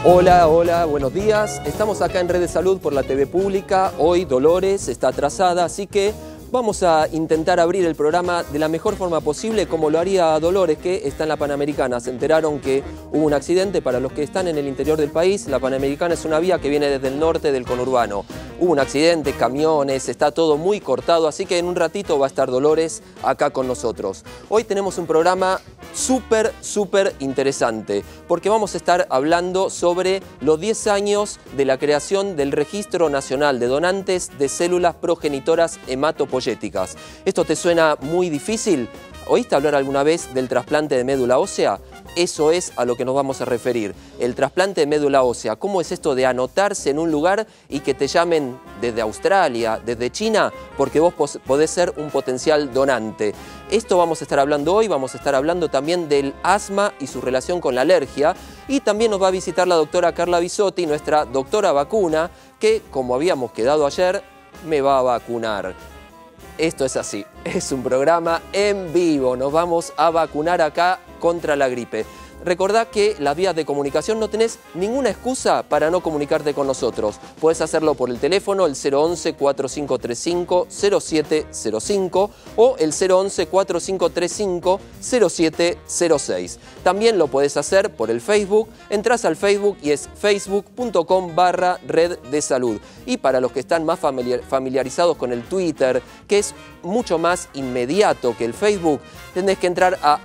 Hola, hola, buenos días. Estamos acá en Red de Salud por la TV Pública. Hoy Dolores está atrasada, así que vamos a intentar abrir el programa de la mejor forma posible, como lo haría Dolores, que está en la Panamericana. Se enteraron que hubo un accidente. Para los que están en el interior del país, la Panamericana es una vía que viene desde el norte del conurbano. Hubo un accidente, camiones, está todo muy cortado, así que en un ratito va a estar Dolores acá con nosotros. Hoy tenemos un programa súper interesante, porque vamos a estar hablando sobre los 10 años de la creación del Registro Nacional de Donantes de Células Progenitoras Hematopoyéticas. ¿Esto te suena muy difícil? ¿Oíste hablar alguna vez del trasplante de médula ósea? Eso es a lo que nos vamos a referir, el trasplante de médula ósea. ¿Cómo es esto de anotarse en un lugar y que te llamen desde Australia, desde China, porque vos podés ser un potencial donante? Esto vamos a estar hablando hoy. Vamos a estar hablando también del asma y su relación con la alergia, y también nos va a visitar la doctora Carla Bisotti, nuestra doctora vacuna, que, como habíamos quedado ayer, me va a vacunar. Esto es así, es un programa en vivo, nos vamos a vacunar acá contra la gripe. Recordá que las vías de comunicación, no tenés ninguna excusa para no comunicarte con nosotros. Puedes hacerlo por el teléfono, el 011-4535-0705 o el 011-4535-0706. También lo puedes hacer por el Facebook. Entrás al Facebook y es facebook.com/Red de Salud. Y para los que están más familiarizados con el Twitter, que es mucho más inmediato que el Facebook, tenés que entrar a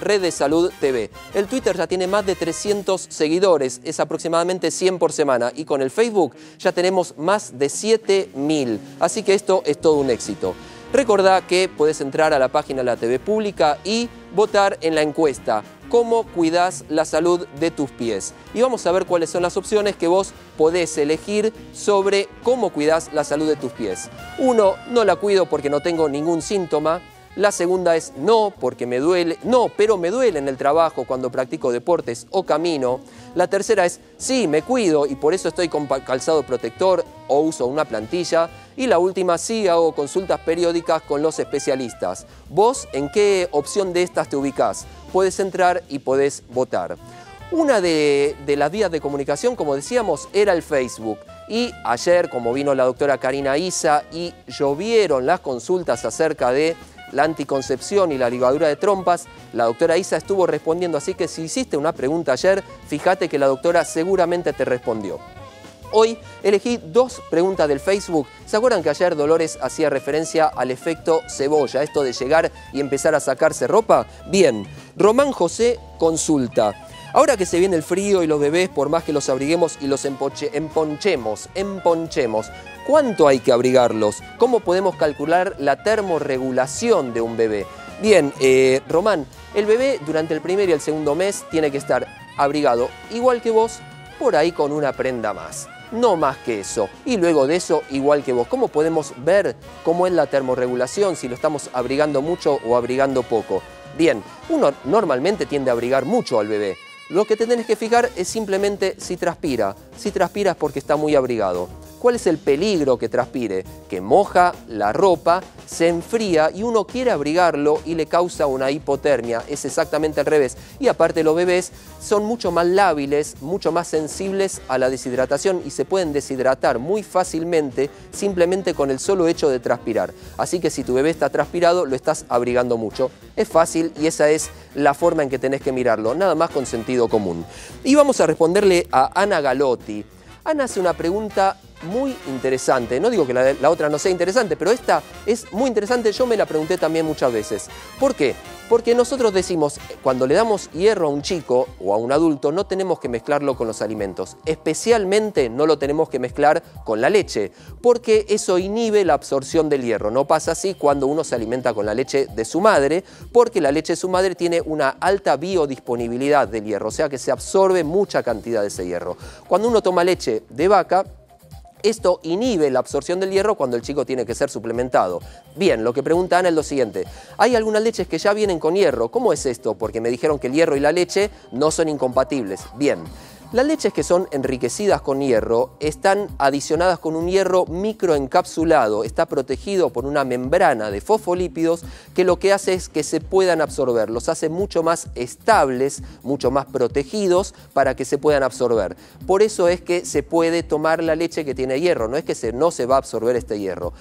@RedDeSaludTV. El Twitter ya tiene más de 300 seguidores, es aproximadamente 100 por semana, y con el Facebook ya tenemos más de 7000, así que esto es todo un éxito. Recordá que puedes entrar a la página de la TV Pública y votar en la encuesta ¿cómo cuidás la salud de tus pies? Y vamos a ver cuáles son las opciones que vos podés elegir sobre cómo cuidás la salud de tus pies. 1, no la cuido porque no tengo ningún síntoma. La segunda es no, porque me duele, no, pero me duele en el trabajo cuando practico deportes o camino. La tercera es sí, me cuido y por eso estoy con calzado protector o uso una plantilla. Y la última, sí, hago consultas periódicas con los especialistas. ¿Vos en qué opción de estas te ubicás? Puedes entrar y podés votar. Una de las vías de comunicación, como decíamos, era el Facebook. Y ayer, como vino la doctora Karina Isa y llovieron las consultas acerca de la anticoncepción y la ligadura de trompas, la doctora Isa estuvo respondiendo, así que si hiciste una pregunta ayer, fíjate que la doctora seguramente te respondió. Hoy elegí 2 preguntas del Facebook. ¿Se acuerdan que ayer Dolores hacía referencia al efecto cebolla, esto de llegar y empezar a sacarse ropa? Bien, Román José consulta: ahora que se viene el frío y los bebés, por más que los abriguemos y los emponchemos, ¿cuánto hay que abrigarlos? ¿Cómo podemos calcular la termorregulación de un bebé? Bien, Román, el bebé durante el primer y el segundo mes tiene que estar abrigado igual que vos, por ahí con una prenda más. No más que eso. Y luego de eso, igual que vos. ¿Cómo podemos ver cómo es la termorregulación, si lo estamos abrigando mucho o abrigando poco? Bien, uno normalmente tiende a abrigar mucho al bebé. Lo que te tenés que fijar es simplemente si transpira. Si transpira es porque está muy abrigado. ¿Cuál es el peligro que transpire? Que moja la ropa, se enfría y uno quiere abrigarlo y le causa una hipotermia. Es exactamente al revés. Y aparte, los bebés son mucho más lábiles, mucho más sensibles a la deshidratación y se pueden deshidratar muy fácilmente simplemente con el solo hecho de transpirar. Así que si tu bebé está transpirado, lo estás abrigando mucho. Es fácil y esa es la forma en que tenés que mirarlo, nada más con sentido común. Y vamos a responderle a Ana Galotti. Ana hace una pregunta muy interesante. No digo que la otra no sea interesante, pero esta es muy interesante. Yo me la pregunté también muchas veces. ¿Por qué? Porque nosotros decimos, cuando le damos hierro a un chico o a un adulto, no tenemos que mezclarlo con los alimentos. Especialmente no lo tenemos que mezclar con la leche, porque eso inhibe la absorción del hierro. No pasa así cuando uno se alimenta con la leche de su madre, porque la leche de su madre tiene una alta biodisponibilidad del hierro, o sea que se absorbe mucha cantidad de ese hierro. Cuando uno toma leche de vaca, esto inhibe la absorción del hierro cuando el chico tiene que ser suplementado. Bien, lo que pregunta Ana es lo siguiente: hay algunas leches que ya vienen con hierro. ¿Cómo es esto? Porque me dijeron que el hierro y la leche no son incompatibles. Bien, Las leches que son enriquecidas con hierro están adicionadas con un hierro microencapsulado, está protegido por una membrana de fosfolípidos que lo que hace es que se puedan absorber, los hace mucho más estables, mucho más protegidos para que se puedan absorber. Por eso es que se puede tomar la leche que tiene hierro, no es que no se va a absorber este hierro,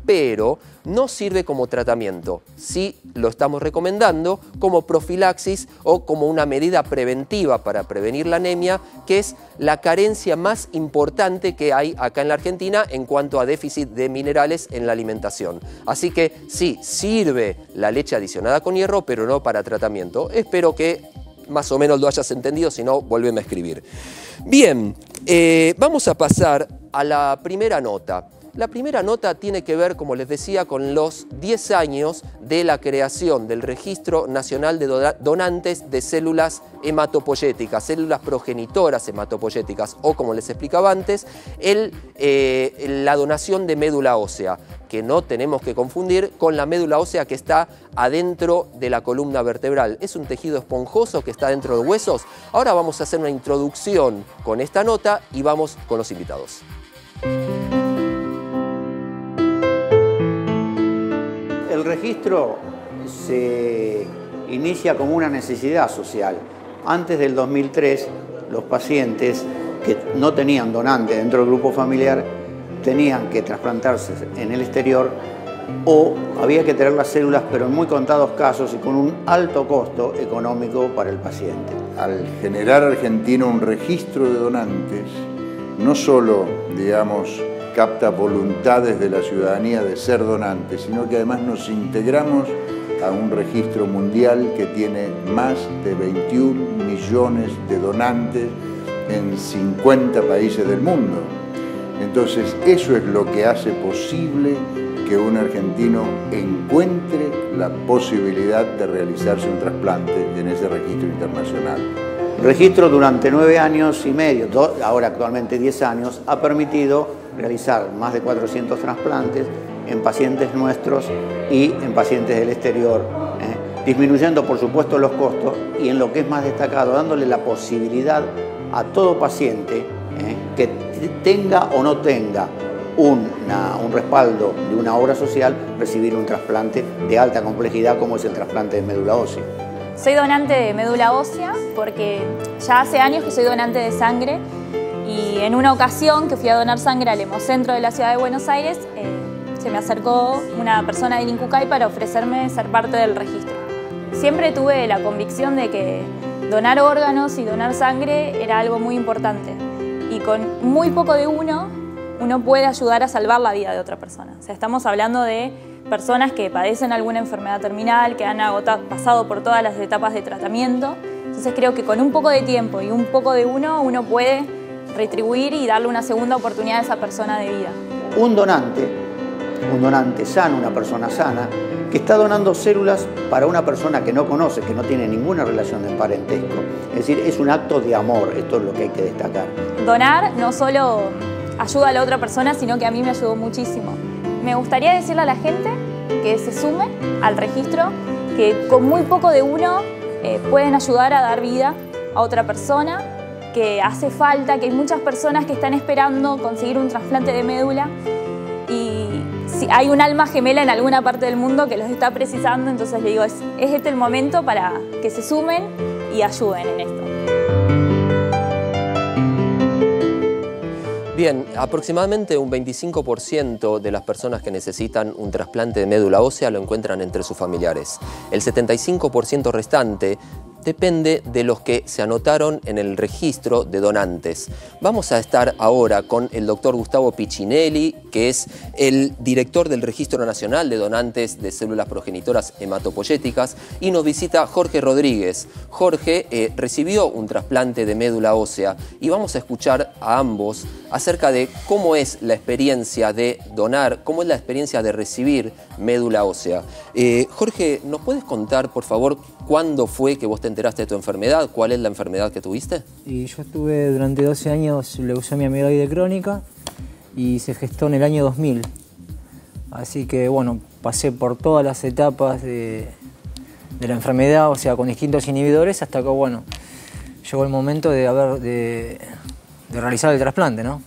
pero no sirve como tratamiento. Sí lo estamos recomendando como profilaxis o como una medida preventiva para prevenir la anemia, que es la carencia más importante que hay acá en la Argentina en cuanto a déficit de minerales en la alimentación. Así que sí, sirve la leche adicionada con hierro, pero no para tratamiento. Espero que más o menos lo hayas entendido, si no, vuélveme a escribir. Bien, vamos a pasar a la primera nota. La primera nota tiene que ver, como les decía, con los 10 años de la creación del Registro Nacional de Donantes de Células Hematopoyéticas, células progenitoras hematopoyéticas, o como les explicaba antes, la donación de médula ósea, que no tenemos que confundir con la médula ósea que está adentro de la columna vertebral. Es un tejido esponjoso que está dentro de huesos. Ahora vamos a hacer una introducción con esta nota y vamos con los invitados. El registro se inicia como una necesidad social. Antes del 2003, los pacientes que no tenían donante dentro del grupo familiar tenían que trasplantarse en el exterior o había que tener las células, pero en muy contados casos y con un alto costo económico para el paciente. Al generar Argentina un registro de donantes, no solo, digamos, capta voluntades de la ciudadanía de ser donantes, sino que además nos integramos a un registro mundial que tiene más de 21 millones de donantes en 50 países del mundo. Entonces, eso es lo que hace posible que un argentino encuentre la posibilidad de realizarse un trasplante en ese registro internacional. El registro durante 9 años y medio, ahora actualmente 10 años, ha permitido realizar más de 400 trasplantes en pacientes nuestros y en pacientes del exterior, disminuyendo por supuesto los costos y en lo que es más destacado, dándole la posibilidad a todo paciente que tenga o no tenga un respaldo de una obra social, recibir un trasplante de alta complejidad como es el trasplante de médula ósea. Soy donante de médula ósea porque ya hace años que soy donante de sangre y en una ocasión que fui a donar sangre al Hemocentro de la Ciudad de Buenos Aires se me acercó una persona del INCUCAI para ofrecerme ser parte del registro. Siempre tuve la convicción de que donar órganos y donar sangre era algo muy importante y con muy poco de uno puede ayudar a salvar la vida de otra persona. O sea, estamos hablando de personas que padecen alguna enfermedad terminal, que han pasado por todas las etapas de tratamiento. Entonces creo que con un poco de tiempo y un poco de uno puede retribuir y darle una segunda oportunidad a esa persona de vida. Un donante sano, una persona sana, que está donando células para una persona que no conoce, que no tiene ninguna relación de parentesco. Es decir, es un acto de amor, esto es lo que hay que destacar. Donar no solo ayuda a la otra persona, sino que a mí me ayudó muchísimo. Me gustaría decirle a la gente que se sume al registro, que con muy poco de uno pueden ayudar a dar vida a otra persona, que hace falta, que hay muchas personas que están esperando conseguir un trasplante de médula y si hay un alma gemela en alguna parte del mundo que los está precisando, entonces le digo, es este el momento para que se sumen y ayuden en esto. Bien, aproximadamente un 25% de las personas que necesitan un trasplante de médula ósea lo encuentran entre sus familiares. El 75% restante depende de los que se anotaron en el registro de donantes. Vamos a estar ahora con el doctor Gustavo Piccinelli, que es el director del Registro Nacional de Donantes de Células Progenitoras Hematopoyéticas, y nos visita Jorge Rodríguez. Jorge recibió un trasplante de médula ósea y vamos a escuchar a ambos acerca de cómo es la experiencia de donar, cómo es la experiencia de recibir médula ósea. Jorge, ¿nos puedes contar, por favor, cuándo fue que vos te enteraste de tu enfermedad? ¿Cuál es la enfermedad que tuviste? Y yo tuve durante 12 años leucemia amiloide crónica y se gestó en el año 2000. Así que bueno, pasé por todas las etapas de la enfermedad, o sea, con distintos inhibidores, hasta que bueno, llegó el momento de realizar el trasplante, ¿no?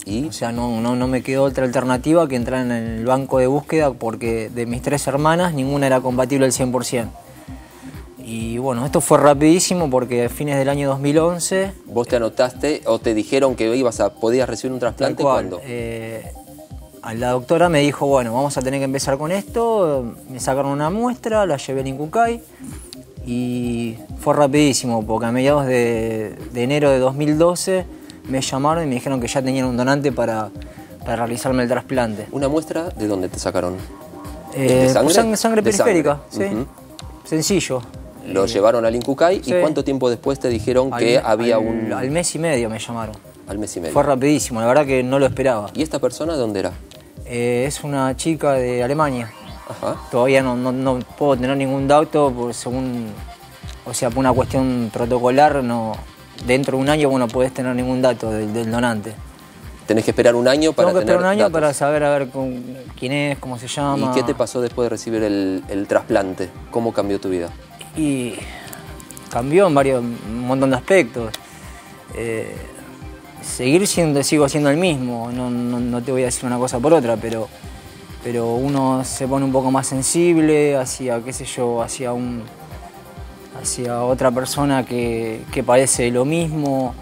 ¿Y? O sea, no me quedó otra alternativa que entrar en el banco de búsqueda porque de mis 3 hermanas ninguna era compatible al 100%. Y bueno, esto fue rapidísimo porque a fines del año 2011... ¿Vos te anotaste o te dijeron que podías recibir un trasplante? ¿Cuándo? La doctora me dijo, bueno, vamos a tener que empezar con esto. Me sacaron una muestra, la llevé al Incucay y fue rapidísimo porque a mediados de enero de 2012 me llamaron y me dijeron que ya tenían un donante para realizarme el trasplante. ¿Una muestra de dónde te sacaron? ¿De sangre? Sangre periférica, sí. Sencillo. Lo llevaron al Incucay. Sí. ¿Y cuánto tiempo después te dijeron que había un...? Al mes y medio me llamaron. Al mes y medio. Fue rapidísimo, la verdad que no lo esperaba. ¿Y esta persona dónde era? Es una chica de Alemania. Ajá. Todavía no puedo tener ningún dato, por una cuestión protocolar, dentro de un año vos no podés tener ningún dato del donante. Tenés que esperar un año para tener Tengo que esperar un año datos. para saber a ver quién es, cómo se llama. ¿Y qué te pasó después de recibir el trasplante? ¿Cómo cambió tu vida? Y cambió en un montón de aspectos. Sigo siendo el mismo, no te voy a decir una cosa por otra, pero uno se pone un poco más sensible hacia, qué sé yo, hacia otra persona que padece lo mismo.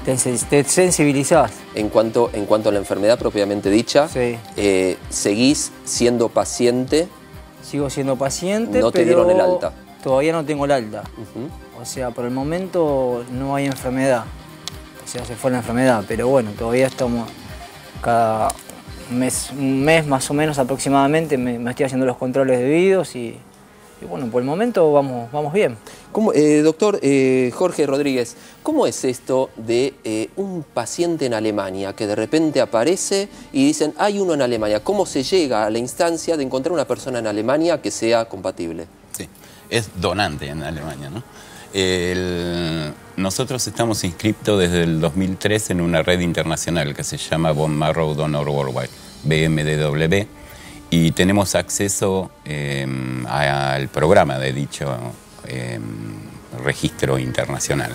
Te sensibilizás. En cuanto a la enfermedad propiamente dicha, Sí. ¿Seguís siendo paciente? Sigo siendo paciente, No te pero dieron el alta. Todavía no tengo el alta. Ujú. O sea, por el momento no hay enfermedad. O sea, se fue la enfermedad, pero bueno, todavía estamos cada un mes más o menos aproximadamente me estoy haciendo los controles debidos y bueno, por el momento vamos bien. Doctor Jorge Rodríguez, ¿cómo es esto de un paciente en Alemania que de repente aparece y dicen, hay uno en Alemania? ¿Cómo se llega a la instancia de encontrar una persona en Alemania que sea compatible? Sí, es donante en Alemania, ¿no? Nosotros estamos inscritos desde el 2003 en una red internacional que se llama Bone Marrow Donor Worldwide, BMDW, y tenemos acceso al programa de dicho registro internacional.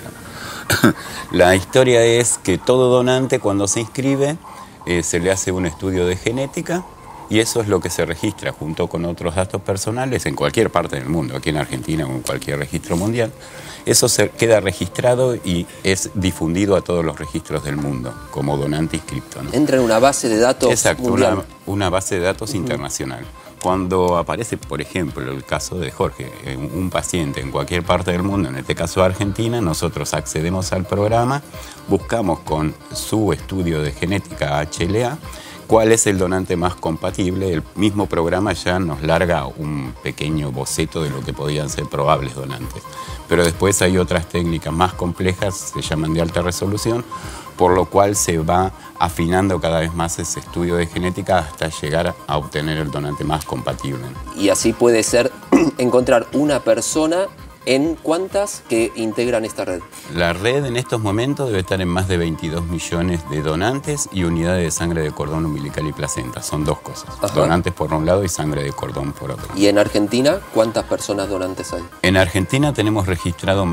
La historia es que todo donante cuando se inscribe se le hace un estudio de genética y eso es lo que se registra junto con otros datos personales en cualquier parte del mundo, aquí en Argentina o en cualquier registro mundial. Eso se queda registrado y es difundido a todos los registros del mundo como donante inscripto, ¿no? Entra en una base de datos. Exacto, mundial. una base de datos internacional. Cuando aparece, por ejemplo, el caso de Jorge, un paciente en cualquier parte del mundo, en este caso Argentina, nosotros accedemos al programa, buscamos con su estudio de genética HLA cuál es el donante más compatible. El mismo programa ya nos larga un pequeño boceto de lo que podían ser probables donantes. Pero después hay otras técnicas más complejas, se llaman de alta resolución, por lo cual se va afinando cada vez más ese estudio de genética hasta llegar a obtener el donante más compatible. Y así puede ser encontrar una persona en cuántas que integran esta red. La red en estos momentos debe estar en más de 22 millones de donantes y unidades de sangre de cordón umbilical y placenta. Son dos cosas. Ajá. Donantes por un lado y sangre de cordón por otro. ¿Y en Argentina cuántas personas donantes hay? En Argentina tenemos registrado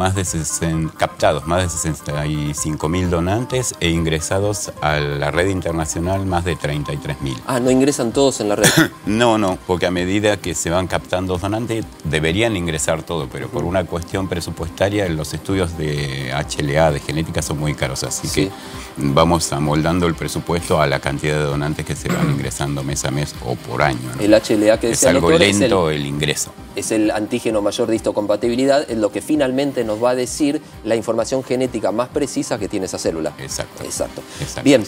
captados más de 65.000 donantes e ingresados a la red internacional más de 33.000. Ah, ¿no ingresan todos en la red? No, porque a medida que se van captando donantes deberían ingresar todo, pero por una cuestión presupuestaria los estudios de HLA, de genética, son muy caros, así Sí. que vamos amoldando el presupuesto a la cantidad de donantes que se van ingresando mes a mes o por año, ¿no? El HLA que Es decía el algo doctor, lento el ingreso. es el antígeno mayor de histocompatibilidad, es lo que finalmente nos va a decir la información genética más precisa que tiene esa célula. Exacto. Bien,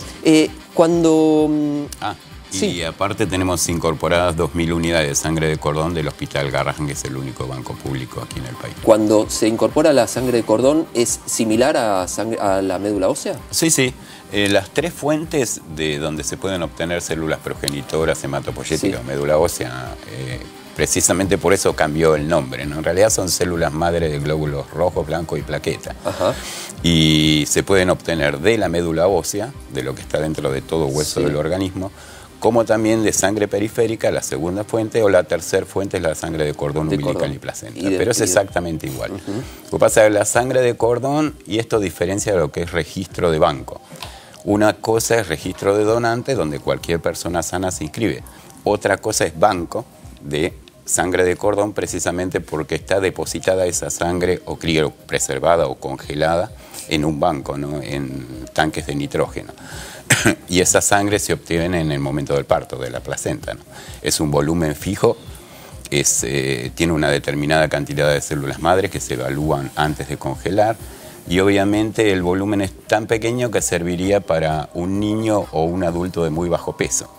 cuando... Y sí. aparte tenemos incorporadas 2.000 unidades de sangre de cordón del Hospital Garrahan, que es el único banco público aquí en el país. Cuando se incorpora la sangre de cordón, ¿es similar a la médula ósea? Sí. Las tres fuentes de donde se pueden obtener células progenitoras, hematopoyéticas o médula ósea, precisamente por eso cambió el nombre, ¿no? En realidad son células madre de glóbulos rojos, blancos y plaqueta. Ajá. Y se pueden obtener de la médula ósea, de lo que está dentro de todo hueso Sí. del organismo, como también de sangre periférica, la segunda fuente, o la tercera fuente es la sangre de cordón umbilical y placenta. Pero es exactamente igual. Lo que pasa es que la sangre de cordón, y esto diferencia de lo que es registro de banco. Una cosa es registro de donante, donde cualquier persona sana se inscribe. Otra cosa es banco de sangre de cordón, precisamente porque está depositada esa sangre o criopreservada o congelada en un banco, ¿no? En tanques de nitrógeno. Y esa sangre se obtiene en el momento del parto, de la placenta, ¿no? Es un volumen fijo, tiene una determinada cantidad de células madres que se evalúan antes de congelar, y obviamente el volumen es tan pequeño que serviría para un niño o un adulto de muy bajo peso.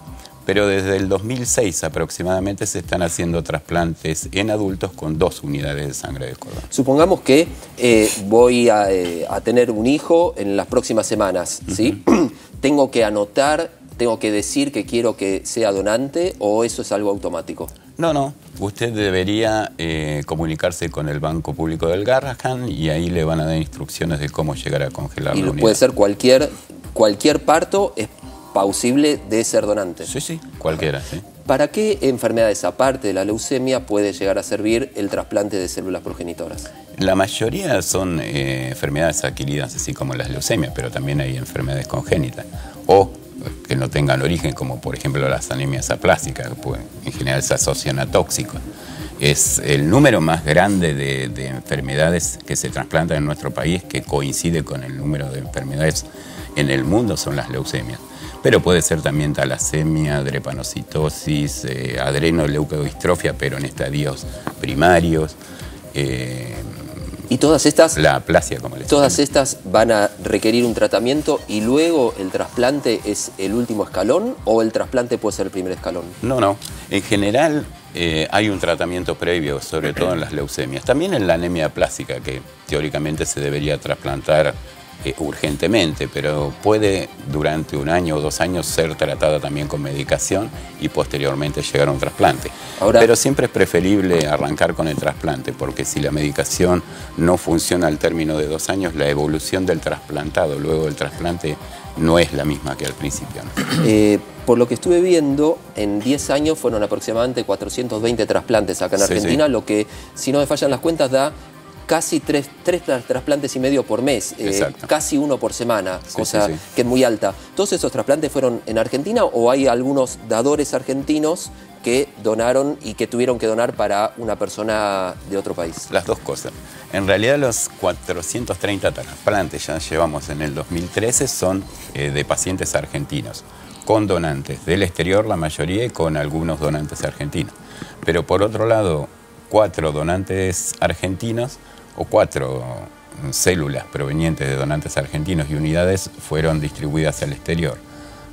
Pero desde el 2006 aproximadamente se están haciendo trasplantes en adultos con 2 unidades de sangre de cordón. Supongamos que voy a tener un hijo en las próximas semanas, ¿sí? ¿Tengo que anotar, tengo que decir que quiero que sea donante o eso es algo automático? No. Usted debería comunicarse con el Banco Público del Garrahan y ahí le van a dar instrucciones de cómo llegar a congelar la unidad. Puede ser cualquier parto es plausible de ser donante. Sí, cualquiera, sí. ¿Para qué enfermedades, aparte de la leucemia, puede llegar a servir el trasplante de células progenitoras? La mayoría son enfermedades adquiridas, así como las leucemias, pero también hay enfermedades congénitas o que no tengan origen, como por ejemplo las anemias aplásicas, que en general se asocian a tóxicos. Es el número más grande de enfermedades que se trasplantan en nuestro país, que coincide con el número de enfermedades en el mundo, son las leucemias. Pero puede ser también talasemia, drepanocitosis, adrenoleucodistrofia, pero en estadios primarios. ¿Y todas estas? La aplasia, como les ¿Todas estas van a requerir un tratamiento y luego el trasplante es el último escalón o el trasplante puede ser el primer escalón? No. En general hay un tratamiento previo, sobre todo en las leucemias. También en la anemia aplásica, que teóricamente se debería trasplantar urgentemente, pero puede durante 1 año o 2 años ser tratada también con medicación y posteriormente llegar a un trasplante. Pero siempre es preferible arrancar con el trasplante, porque si la medicación no funciona al término de 2 años, la evolución del trasplantado luego del trasplante no es la misma que al principio, ¿no? Por lo que estuve viendo, en 10 años fueron aproximadamente 420 trasplantes acá en Argentina, lo que, si no me fallan las cuentas, da casi 3 trasplantes y medio por mes, casi 1 por semana, cosa que es muy alta. ¿Todos esos trasplantes fueron en Argentina o hay algunos dadores argentinos que donaron y que tuvieron que donar para una persona de otro país? Las dos cosas. En realidad los 430 trasplantes ya llevamos en el 2013 son de pacientes argentinos, con donantes del exterior la mayoría y con algunos donantes argentinos. Pero por otro lado, 4 donantes argentinos o 4 células provenientes de donantes argentinos y unidades fueron distribuidas al exterior,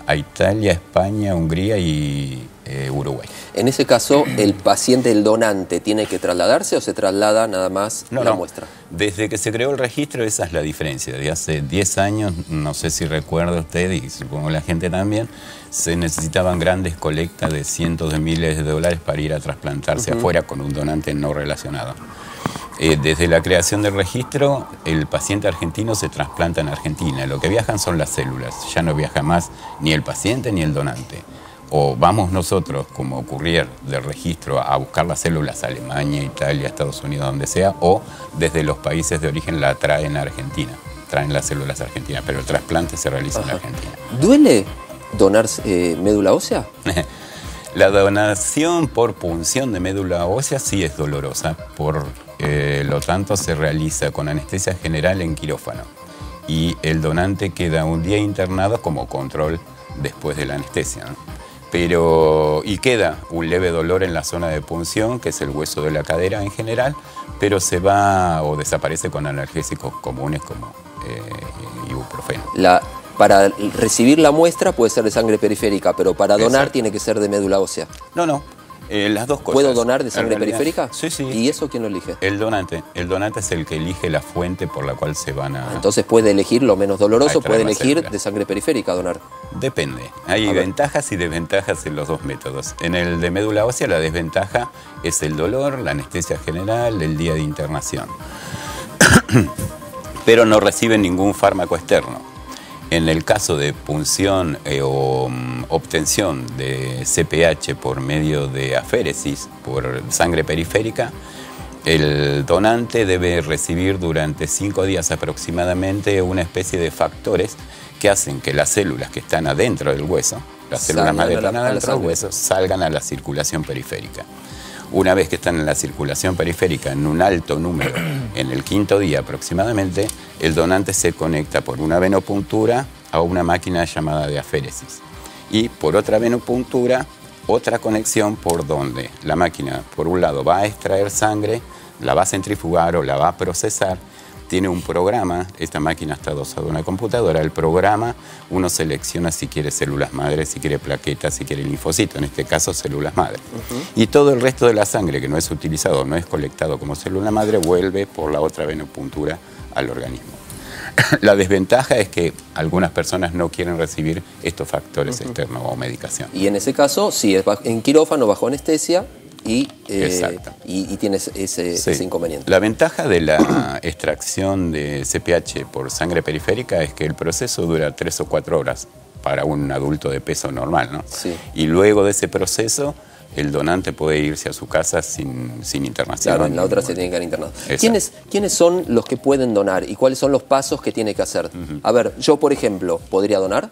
a Italia, España, Hungría y Uruguay. En ese caso, ¿el paciente, el donante, tiene que trasladarse o se traslada nada más la muestra? Desde que se creó el registro, esa es la diferencia. De hace 10 años, no sé si recuerda usted y supongo la gente también, se necesitaban grandes colectas de cientos de miles de dólares para ir a trasplantarse afuera con un donante no relacionado. Desde la creación del registro, el paciente argentino se trasplanta en Argentina. Lo que viajan son las células, ya no viaja más ni el paciente ni el donante. O vamos nosotros, como ocurría del registro, a buscar las células a Alemania, Italia, Estados Unidos, donde sea, o desde los países de origen la traen a Argentina, traen las células a Argentina, pero el trasplante se realiza en Argentina. ¿Duele donar médula ósea? La donación por punción de médula ósea sí es dolorosa, por lo tanto se realiza con anestesia general en quirófano y el donante queda un día internado como control después de la anestesia, ¿no? Y queda un leve dolor en la zona de punción, que es el hueso de la cadera en general, pero se va o desaparece con analgésicos comunes como ibuprofeno. Para recibir la muestra puede ser de sangre periférica, pero para donar tiene que ser de médula ósea. No, las dos cosas. ¿Puedo donar de sangre periférica? Sí. ¿Y eso quién lo elige? El donante es el que elige la fuente por la cual se van a... Entonces puede elegir lo menos doloroso, puede elegir de sangre periférica donar. Depende. Hay ventajas y desventajas en los dos métodos. En el de médula ósea la desventaja es el dolor, la anestesia general, el día de internación. Pero no reciben ningún fármaco externo. En el caso de punción o obtención de CPH por medio de aféresis, por sangre periférica, el donante debe recibir durante 5 días aproximadamente una especie de factores que hacen que las células que están adentro del hueso, las células madre que están adentro del hueso, salgan a la circulación periférica. Una vez que están en la circulación periférica en un alto número, en el 5.º día aproximadamente, el donante se conecta por una venopuntura a una máquina llamada de aféresis. Y por otra venopuntura, otra conexión por donde la máquina, por un lado, va a extraer sangre, la va a centrifugar o la va a procesar. Tiene un programa, esta máquina está adosada a una computadora, el programa uno selecciona si quiere células madre, si quiere plaquetas, si quiere linfocito, en este caso células madre. Y todo el resto de la sangre que no es utilizado, no es colectado como célula madre, vuelve por la otra venopuntura al organismo. La desventaja es que algunas personas no quieren recibir estos factores externos o medicación. Y en ese caso, sí, es en quirófano, bajo anestesia, y tienes ese inconveniente. La ventaja de la extracción de CPH por sangre periférica es que el proceso dura 3 o 4 horas para un adulto de peso normal, ¿no? Sí. Y luego de ese proceso, el donante puede irse a su casa sin internación. Claro, en la otra se tiene que quedar internado. ¿Quiénes son los que pueden donar y cuáles son los pasos que tiene que hacer? A ver, yo, por ejemplo, ¿podría donar?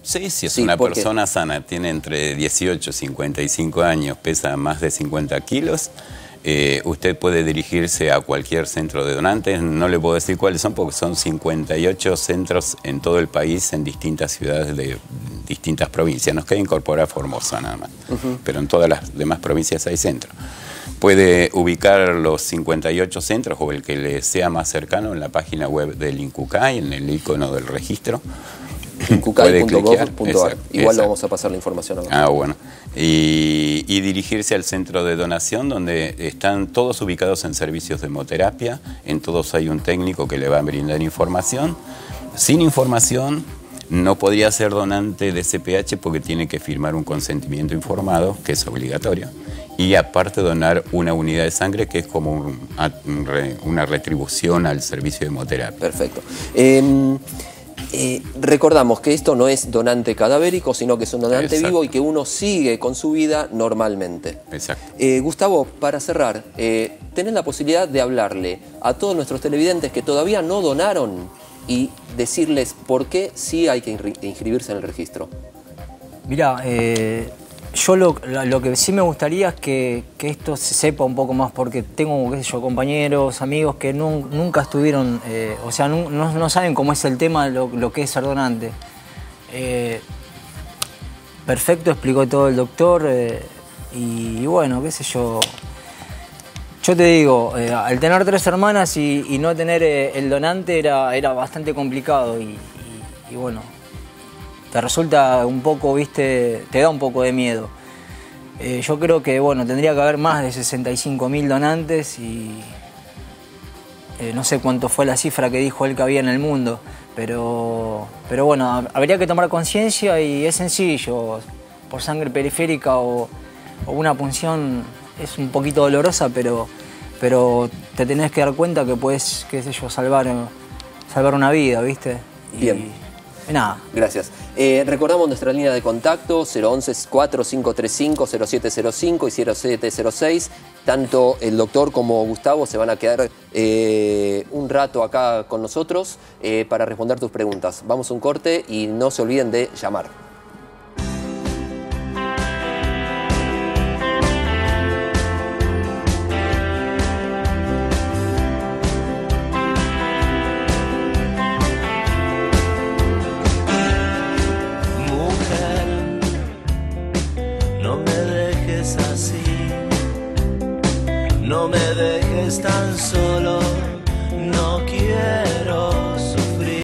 Sí, si es una persona sana, tiene entre 18 y 55 años, pesa más de 50 kilos, usted puede dirigirse a cualquier centro de donantes. No le puedo decir cuáles son porque son 58 centros en todo el país, en distintas ciudades de distintas provincias. Nos queda incorporar Formosa nada más, pero en todas las demás provincias hay centros. Puede ubicar los 58 centros o el que le sea más cercano en la página web del INCUCAI, en el icono del registro. incucay.gov.ar. Igual lo vamos a pasar la información abajo. Ah, bueno. Y dirigirse al centro de donación, donde están todos ubicados en servicios de hemoterapia. En todos hay un técnico que le va a brindar información. Sin información no podría ser donante de CPH porque tiene que firmar un consentimiento informado, que es obligatorio. Y aparte donar una unidad de sangre, que es como una retribución al servicio de hemoterapia. Perfecto. Recordamos que esto no es donante cadavérico, sino que es un donante vivo y que uno sigue con su vida normalmente. Exacto. Gustavo, para cerrar, tenés la posibilidad de hablarle a todos nuestros televidentes que todavía no donaron y decirles por qué sí hay que inscribirse en el registro. Mirá, yo lo que sí me gustaría es que esto se sepa un poco más, porque tengo, qué sé yo, compañeros, amigos que nunca estuvieron, o sea, no saben cómo es el tema, lo que es ser donante. Perfecto, explicó todo el doctor, y bueno, qué sé yo. Yo te digo, al tener 3 hermanas y no tener el donante era bastante complicado y bueno, te resulta un poco, viste, te da un poco de miedo. Yo creo que, bueno, tendría que haber más de 65.000 donantes y no sé cuánto fue la cifra que dijo él que había en el mundo, pero bueno, habría que tomar conciencia y es sencillo. Por sangre periférica o una punción es un poquito dolorosa, pero te tenés que dar cuenta que puedes, qué sé yo, salvar una vida, ¿viste? Bien. Y nada. Gracias. Recordamos nuestra línea de contacto 011-4535-0705 y 0706. Tanto el doctor como Gustavo se van a quedar un rato acá con nosotros para responder tus preguntas. Vamos a un corte y no se olviden de llamar. No me dejes tan solo, no quiero.